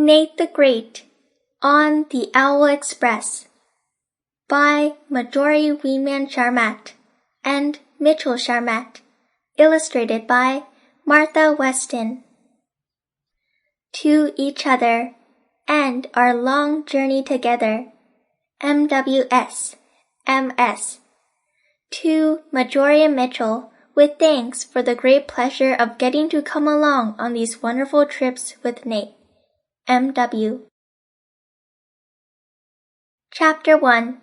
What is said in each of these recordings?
Nate the Great on the Owl Express by Marjorie Weinman Sharmat and Mitchell Sharmat, illustrated by Martha Weston. To each other and our long journey together, MWS, MS. To Marjorie and Mitchell, with thanks for the great pleasure of getting to come along on these wonderful trips with Nate, MW. Chapter 1.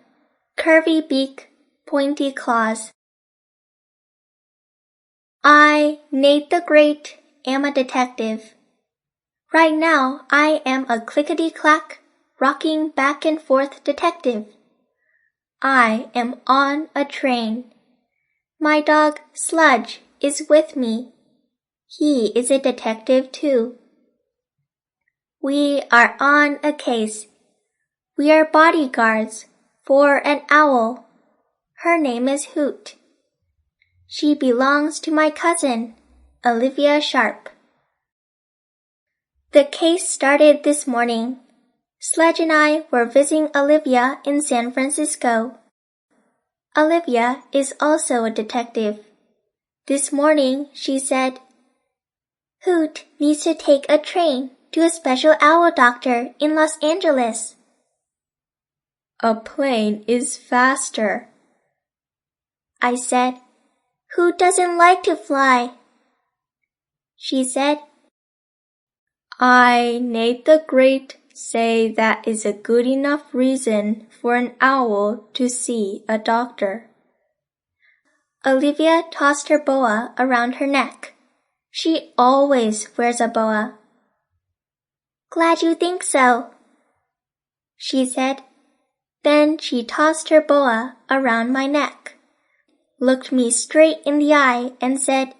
Curvy Beak, Pointy Claws. I, Nate the Great, am a detective. Right now, I am a clickety-clack, rocking back and forth detective. I am on a train. My dog, Sledge, is with me. He is a detective too. We are on a case. We are bodyguards for an owl. Her name is Hoot. She belongs to my cousin, Olivia Sharp. The case started this morning. Sledge and I were visiting Olivia in San Francisco. Olivia is also a detective. This morning she said, Hoot needs to take a train to a special owl doctor in Los Angeles. A plane is faster. I said, Who doesn't like to fly? She said, I, Nate the Great, say that is a good enough reason for an owl to see a doctor. Olivia tossed her boa around her neck. She always wears a boa. Glad you think so, she said. Then she tossed her boa around my neck, looked me straight in the eye and said,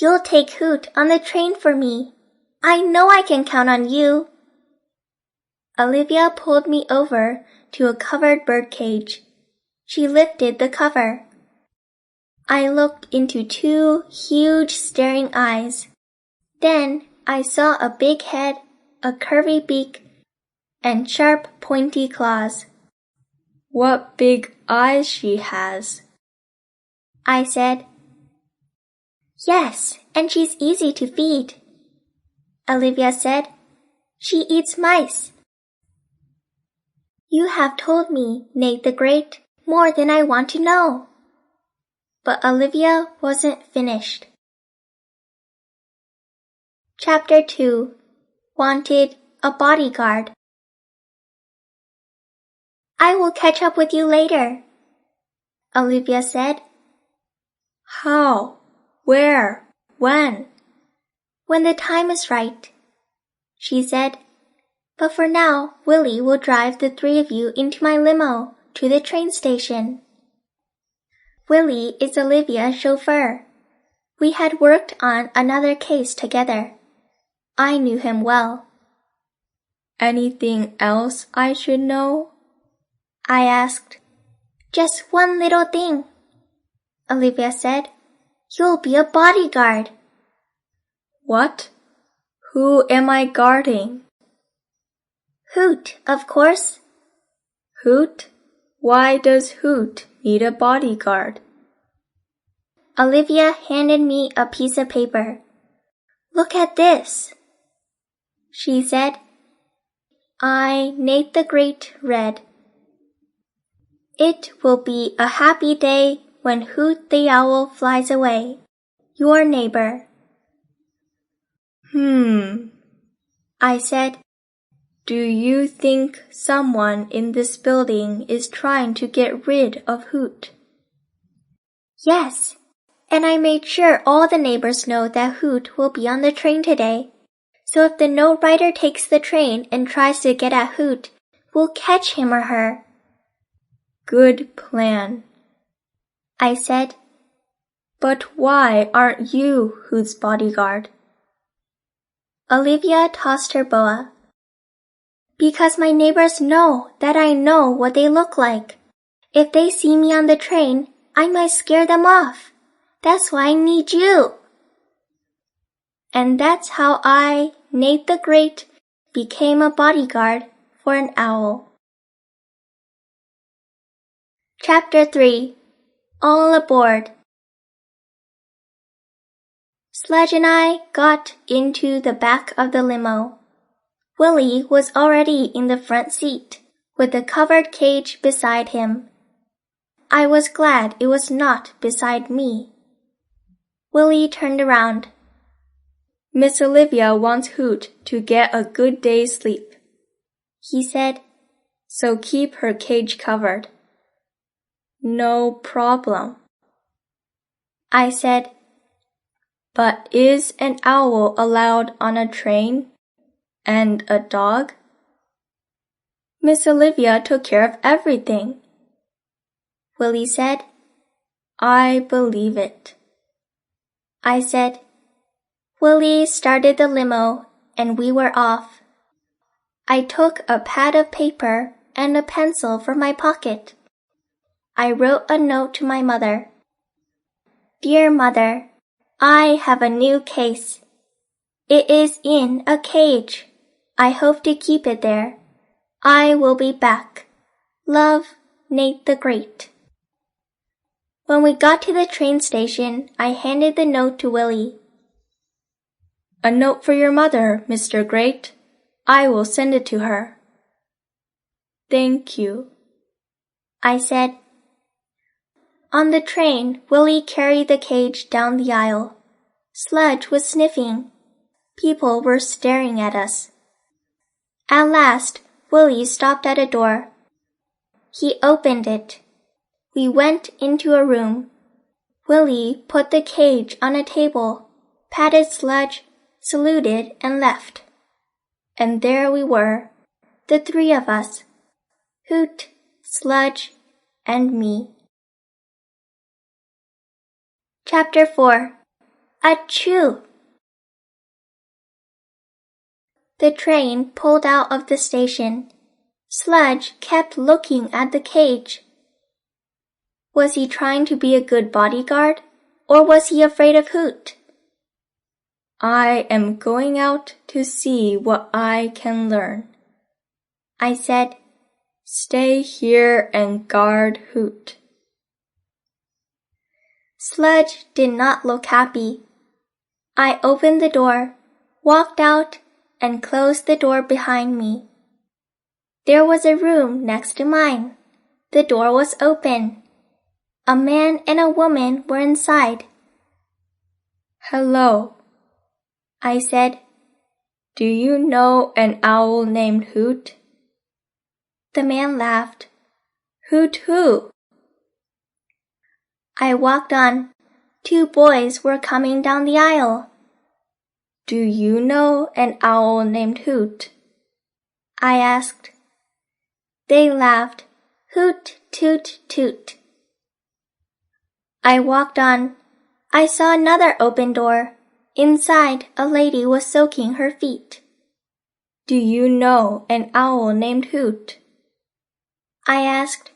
You'll take Hoot on the train for me. I know I can count on you. Olivia pulled me over to a covered bird cage. She lifted the cover. I looked into two huge staring eyes. Then I saw a big head, a curvy beak, and sharp pointy claws. What big eyes she has, I said. Yes, and she's easy to feed, Olivia said. She eats mice. You have told me, Nate the Great, more than I want to know. But Olivia wasn't finished. Chapter 2. Wanted a bodyguard. I will catch up with you later, Olivia said. How? Where? When? When the time is right, she said. But for now, Willie will drive the three of you into my limo to the train station. Willie is Olivia's chauffeur. We had worked on another case together. I knew him well. Anything else I should know? I asked. Just one little thing, Olivia said. You'll be a bodyguard. What? Who am I guarding? Hoot, of course. Hoot? Why does Hoot need a bodyguard? Olivia handed me a piece of paper. Look at this, she said. I, Nate the Great, read. It will be a happy day when Hoot the Owl flies away. Your neighbor. I said. Do you think someone in this building is trying to get rid of Hoot? Yes, and I made sure all the neighbors know that Hoot will be on the train today. So if the note writer takes the train and tries to get at Hoot, we'll catch him or her. Good plan, I said. But why aren't you Hoot's bodyguard? Olivia tossed her boa. Because my neighbors know that I know what they look like. If they see me on the train, I might scare them off. That's why I need you. And that's how I, Nate the Great became a bodyguard for an owl. Chapter 3. All Aboard. Sledge and I got into the back of the limo. Willie was already in the front seat, with the covered cage beside him. I was glad it was not beside me. Willie turned around. Miss Olivia wants Hoot to get a good day's sleep, he said, so keep her cage covered. No problem, I said. But is an owl allowed on a train? And a dog? Miss Olivia took care of everything, Willie said. I believe it, I said. Willie started the limo and we were off. I took a pad of paper and a pencil from my pocket. I wrote a note to my mother. Dear Mother, I have a new case. It is in a cage. I hope to keep it there. I will be back. Love, Nate the Great. When we got to the train station, I handed the note to Willie. A note for your mother, Mr. Great. I will send it to her. Thank you, I said. On the train, Willie carried the cage down the aisle. Sledge was sniffing. People were staring at us. At last, Willie stopped at a door. He opened it. We went into a room. Willie put the cage on a table, patted Sledge, saluted, and left. And there we were, the three of us, Hoot, Sledge, and me. Chapter 4. Achoo! The train pulled out of the station. Sledge kept looking at the cage. Was he trying to be a good bodyguard, or was he afraid of Hoot? I am going out to see what I can learn, I said. Stay here and guard Hoot. Sledge did not look happy. I opened the door, walked out, and closed the door behind me. There was a room next to mine. The door was open. A man and a woman were inside. Hello, I said. Do you know an owl named Hoot? The man laughed. Hoot who? I walked on. 2 boys were coming down the aisle. Do you know an owl named Hoot? I asked. They laughed. Hoot, toot, toot. I walked on. I saw another open door. Inside, a lady was soaking her feet. Do you know an owl named Hoot? I asked.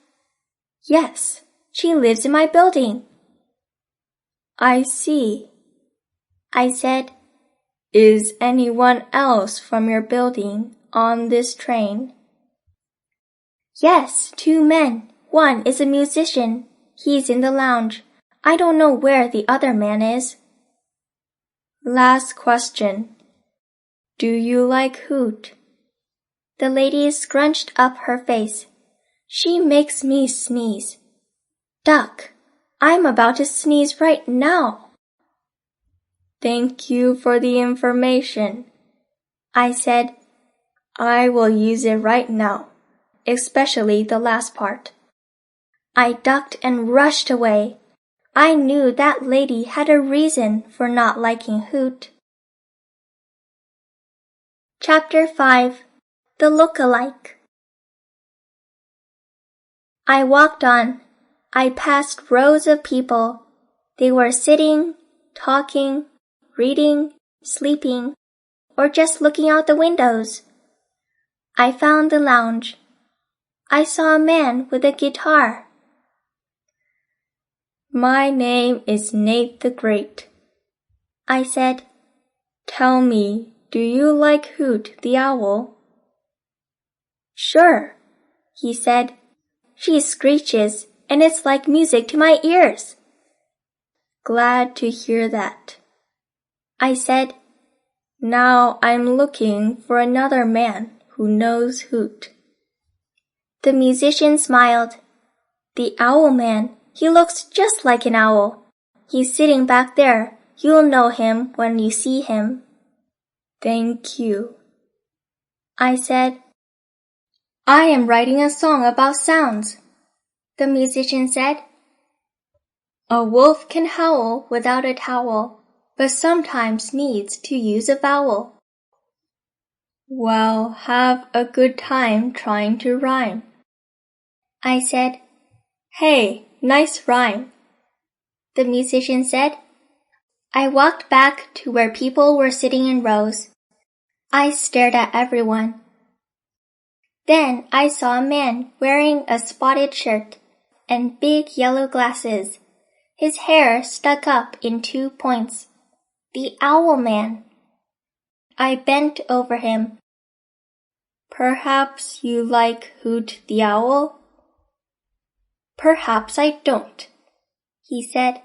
Yes, she lives in my building. I see, I said. Is anyone else from your building on this train? Yes, 2 men. One is a musician. He's in the lounge. I don't know where the other man is. Last question. Do you like Hoot? The lady scrunched up her face. She makes me sneeze. Duck, I'm about to sneeze right now. Thank you for the information, I said. I will use it right now, especially the last part. I ducked and rushed away. I knew that lady had a reason for not liking Hoot. Chapter 5. The Lookalike. I walked on. I passed rows of people. They were sitting, talking, reading, sleeping, or just looking out the windows. I found the lounge. I saw a man with a guitar. My name is Nate the Great, I said. Tell me, do you like Hoot the owl? Sure, he said. She screeches, and it's like music to my ears. Glad to hear that, I said. Now I'm looking for another man who knows Hoot. The musician smiled. The owl man, he looks just like an owl. He's sitting back there. You'll know him when you see him. Thank you, I said. I am writing a song about sounds, the musician said. A wolf can howl without a towel, but sometimes needs to use a vowel. Well, have a good time trying to rhyme. I said. Hey, nice rhyme, the musician said. I walked back to where people were sitting in rows. I stared at everyone. Then I saw a man wearing a spotted shirt and big yellow glasses. His hair stuck up in 2 points. The owl man. I bent over him. Perhaps you like Hoot the owl? Perhaps I don't, he said.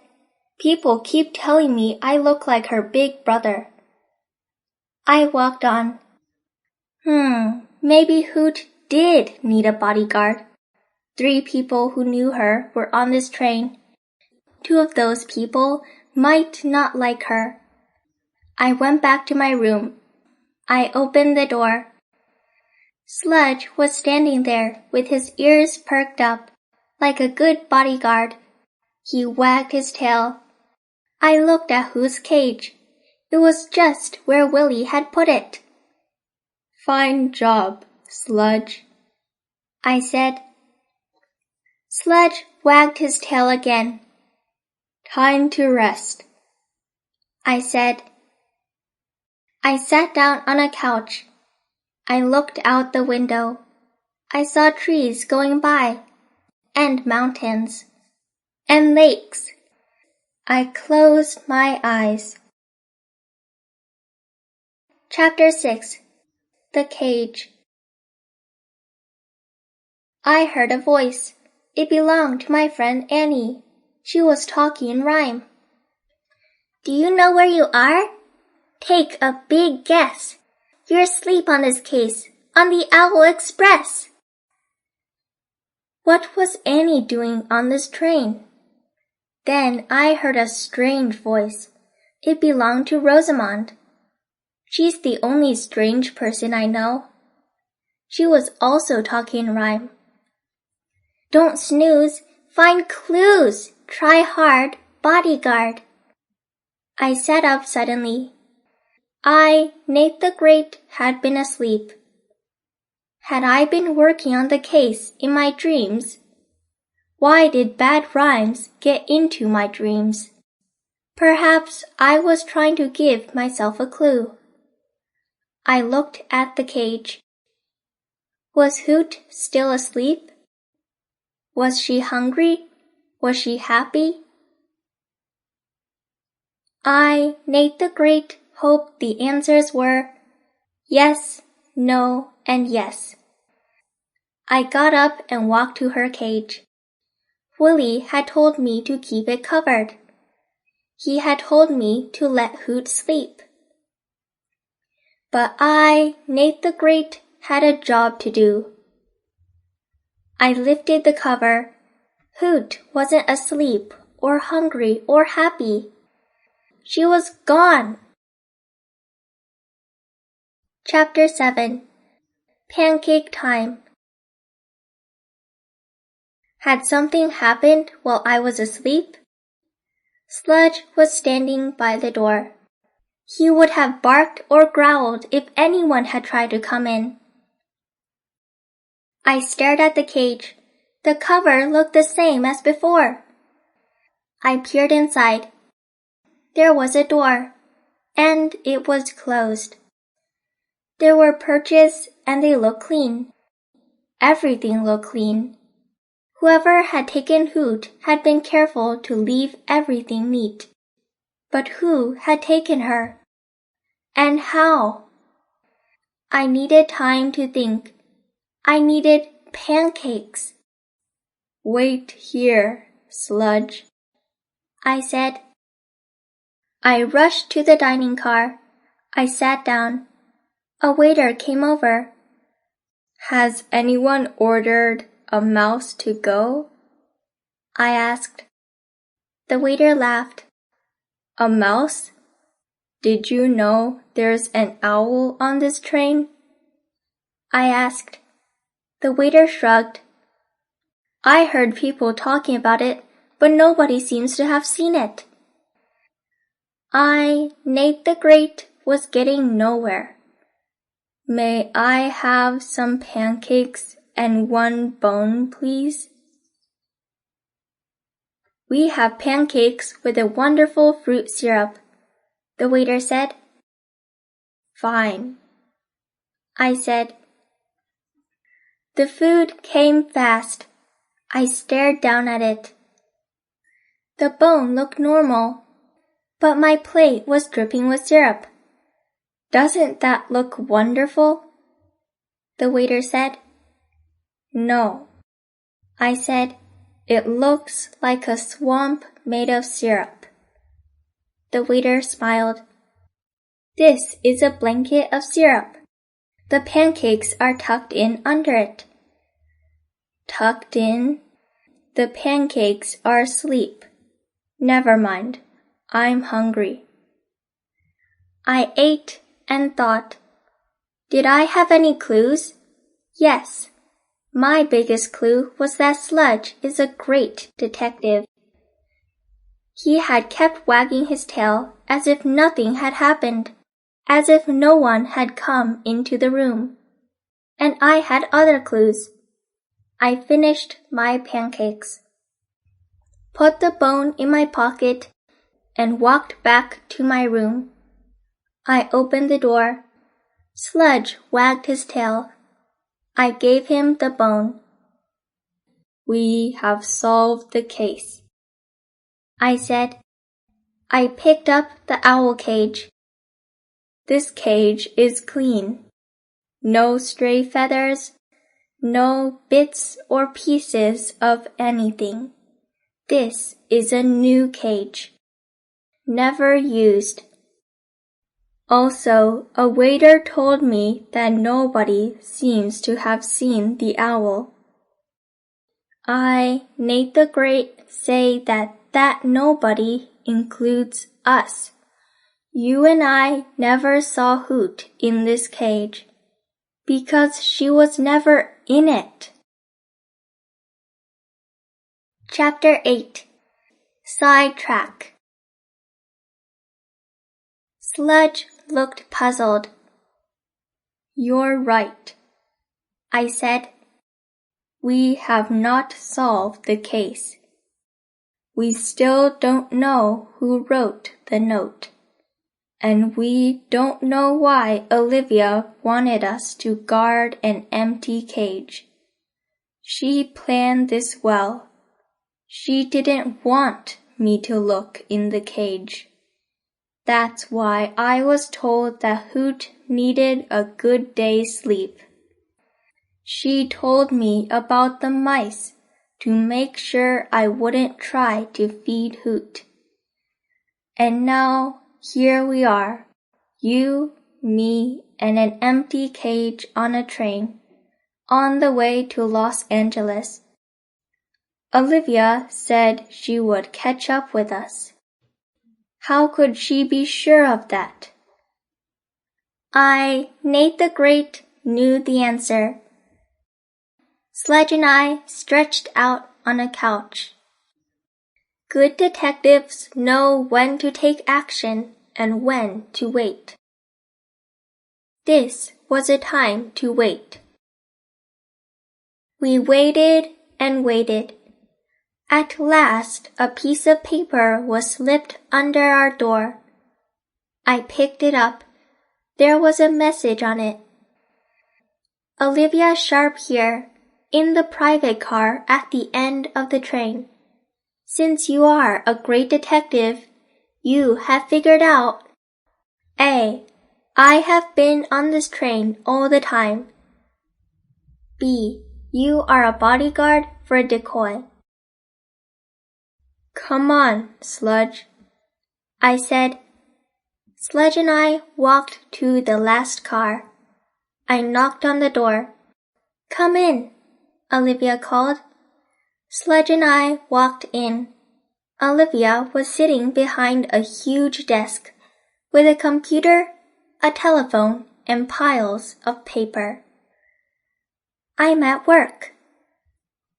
People keep telling me I look like her big brother. I walked on. Maybe Hoot did need a bodyguard. 3 people who knew her were on this train. 2 of those people might not like her. I went back to my room. I opened the door. Sledge was standing there with his ears perked up, like a good bodyguard. He wagged his tail. I looked at Hoot's cage. It was just where Willie had put it. Fine job, Sledge, I said. Sledge wagged his tail again. Time to rest, I said. I sat down on a couch. I looked out the window. I saw trees going by, and mountains, and lakes. I closed my eyes. Chapter 6. The Cage. I heard a voice. It belonged to my friend Annie. She was talking in rhyme. Do you know where you are? Take a big guess. You're asleep on this case, on the Owl Express. What was Annie doing on this train? Then I heard a strange voice. It belonged to Rosamond. She's the only strange person I know. She was also talking in rhyme. Don't snooze, find clues, try hard, bodyguard. I sat up suddenly. I, Nate the Great, had been asleep. Had I been working on the case in my dreams? Why did bad rhymes get into my dreams? Perhaps I was trying to give myself a clue. I looked at the cage. Was Hoot still asleep? Was she hungry? Was she happy? I, Nate the Great, hoped the answers were yes, no, and yes. I got up and walked to her cage. Willie had told me to keep it covered. He had told me to let Hoot sleep. But I, Nate the Great, had a job to do. I lifted the cover. Hoot wasn't asleep or hungry or happy. She was gone. Chapter 7. Pancake Time. Had something happened while I was asleep? Sledge was standing by the door. He would have barked or growled if anyone had tried to come in. I stared at the cage. The cover looked the same as before. I peered inside. There was a door, and it was closed. There were perches, and they looked clean. Everything looked clean. Whoever had taken Hoot had been careful to leave everything neat. But who had taken her? And how? I needed time to think. I needed pancakes. Wait here, Sludge, I said. I rushed to the dining car. I sat down. A waiter came over. Has anyone ordered a mouse to go? I asked. The waiter laughed. A mouse? Did you know there's an owl on this train? I asked. The waiter shrugged. I heard people talking about it, but nobody seems to have seen it. Nate the Great, was getting nowhere. May I have some pancakes and one bone, please? We have pancakes with a wonderful fruit syrup, the waiter said. Fine, I said. The food came fast. I stared down at it. The bone looked normal, but my plate was dripping with syrup. Doesn't that look wonderful? The waiter said. No, I said. It looks like a swamp made of syrup. The waiter smiled. This is a blanket of syrup. The pancakes are tucked in under it. Tucked in? The pancakes are asleep. Never mind. I'm hungry. I ate and thought. Did I have any clues? Yes. My biggest clue was that Sludge is a great detective. He had kept wagging his tail as if nothing had happened, as if no one had come into the room. And I had other clues. I finished my pancakes, put the bone in my pocket, and walked back to my room. I opened the door. Sludge wagged his tail. I gave him the bone. We have solved the case, I said. I picked up the owl cage. This cage is clean. No stray feathers, no bits or pieces of anything. This is a new cage. Never used. Also, a waiter told me that nobody seems to have seen the owl. I, Nate the Great, say that nobody includes us. You and I never saw Hoot in this cage, because she was never in it. Chapter 8. Sidetrack. Sludge looked puzzled. You're right, I said. We have not solved the case. We still don't know who wrote the note. And we don't know why Olivia wanted us to guard an empty cage. She planned this well. She didn't want me to look in the cage. That's why I was told that Hoot needed a good day's sleep. She told me about the mice to make sure I wouldn't try to feed Hoot. And now here we are, you, me, and an empty cage on a train, on the way to Los Angeles. Olivia said she would catch up with us. How could she be sure of that? Nate the Great, knew the answer. Sledge and I stretched out on a couch. Good detectives know when to take action and when to wait. This was a time to wait. We waited and waited. At last, a piece of paper was slipped under our door. I picked it up. There was a message on it. Olivia Sharp here, in the private car at the end of the train. Since you are a great detective, you have figured out A. I have been on this train all the time. B. You are a bodyguard for a decoy. Come on, Sledge, I said. Sledge and I walked to the last car. I knocked on the door. Come in, Olivia called. Sledge and I walked in. Olivia was sitting behind a huge desk with a computer, a telephone, and piles of paper. I'm at work,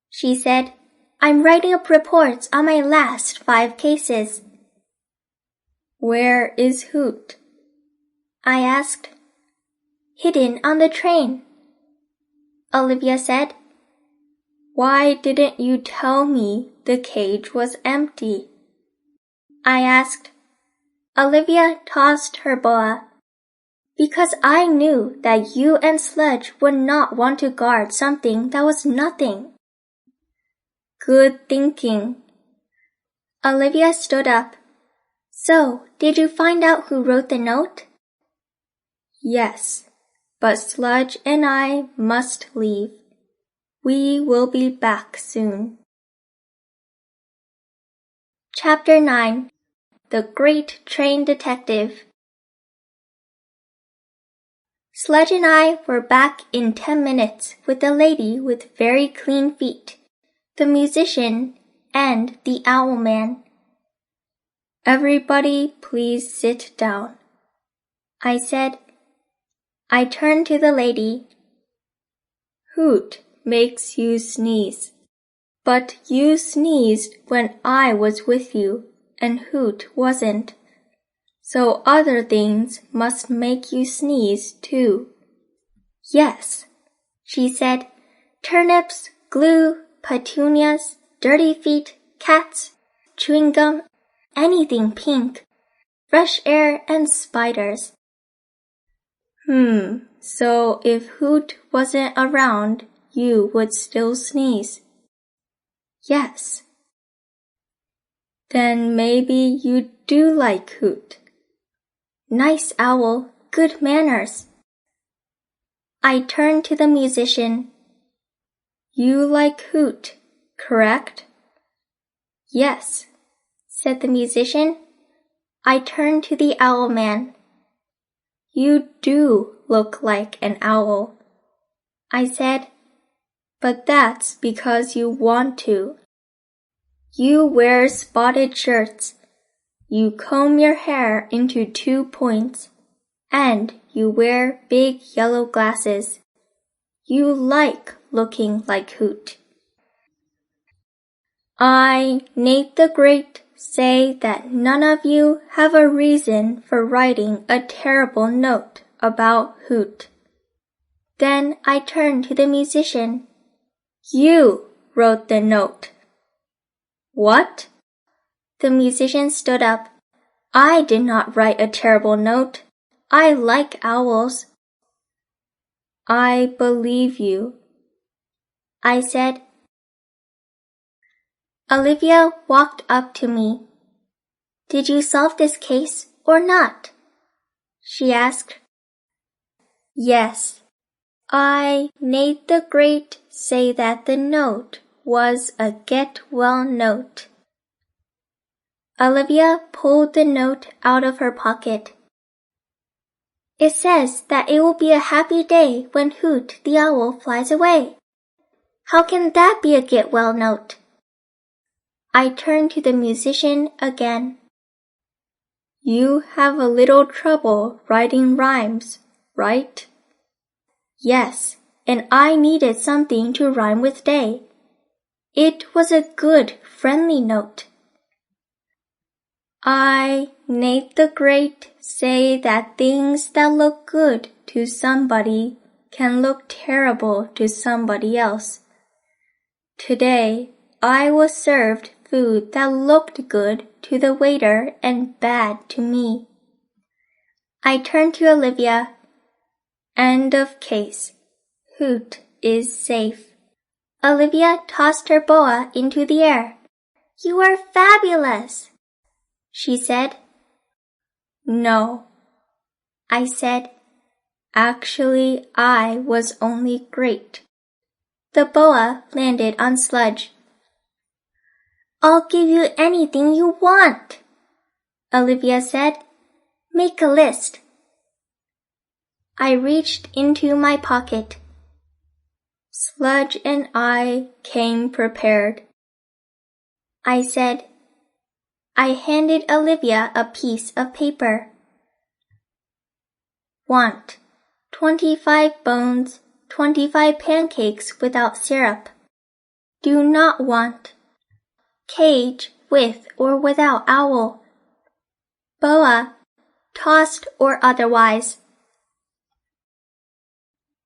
she said. I'm writing up reports on my last 5 cases. Where is Hoot? I asked. Hidden on the train, Olivia said. Why didn't you tell me the cage was empty? I asked. Olivia tossed her boa. Because I knew that you and Sledge would not want to guard something that was nothing. Good thinking. Olivia stood up. So, did you find out who wrote the note? Yes, but Sledge and I must leave. We will be back soon. Chapter 9. The Great Train Detective. Sledge and I were back in 10 minutes with the lady with very clean feet, the musician, and the owl man. Everybody please sit down, I said. I turned to the lady. Hoot makes you sneeze. But you sneezed when I was with you, and Hoot wasn't. So other things must make you sneeze too. Yes, she said. Turnips, glue, petunias, dirty feet, cats, chewing gum, anything pink, fresh air and spiders. So if Hoot wasn't around, you would still sneeze. Yes. Then maybe you do like Hoot. Nice owl, good manners. I turned to the musician. You like Hoot, correct? Yes, said the musician. I turned to the owl man. You do look like an owl, I said. But that's because you want to. You wear spotted shirts. You comb your hair into 2 points, and you wear big yellow glasses. You like looking like Hoot. I, Nate the Great, say that none of you have a reason for writing a terrible note about Hoot. Then I turned to the musician. You wrote the note. What? The musician stood up. I did not write a terrible note. I like owls. I believe you, I said. Olivia walked up to me. Did you solve this case or not? She asked. Yes. I, Nate the Great, say that the note was a get-well note. Olivia pulled the note out of her pocket. It says that it will be a happy day when Hoot the owl flies away. How can that be a get-well note? I turned to the musician again. You have a little trouble writing rhymes, right? Yes, and I needed something to rhyme with day. It was a good, friendly note. I, Nate the Great, say that things that look good to somebody can look terrible to somebody else. Today, I was served food that looked good to the waiter and bad to me. I turned to Olivia. End of case. Hoot is safe. Olivia tossed her boa into the air. You are fabulous, she said. No, I said. Actually, I was only great. The boa landed on Sledge. I'll give you anything you want, Olivia said. Make a list. I reached into my pocket. Sledge and I came prepared, I said. I handed Olivia a piece of paper. Want 25 bones, 25 pancakes without syrup. Do not want cage with or without owl. Boa, tossed or otherwise.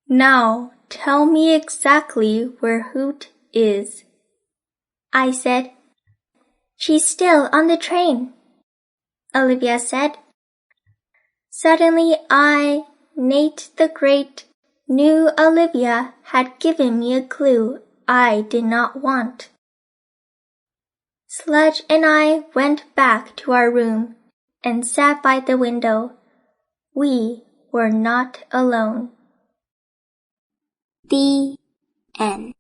Now tell me exactly where Hoot is, I said. She's still on the train, Olivia said. Suddenly Nate the Great, knew Olivia had given me a clue I did not want. Sledge and I went back to our room and sat by the window. We were not alone. The end.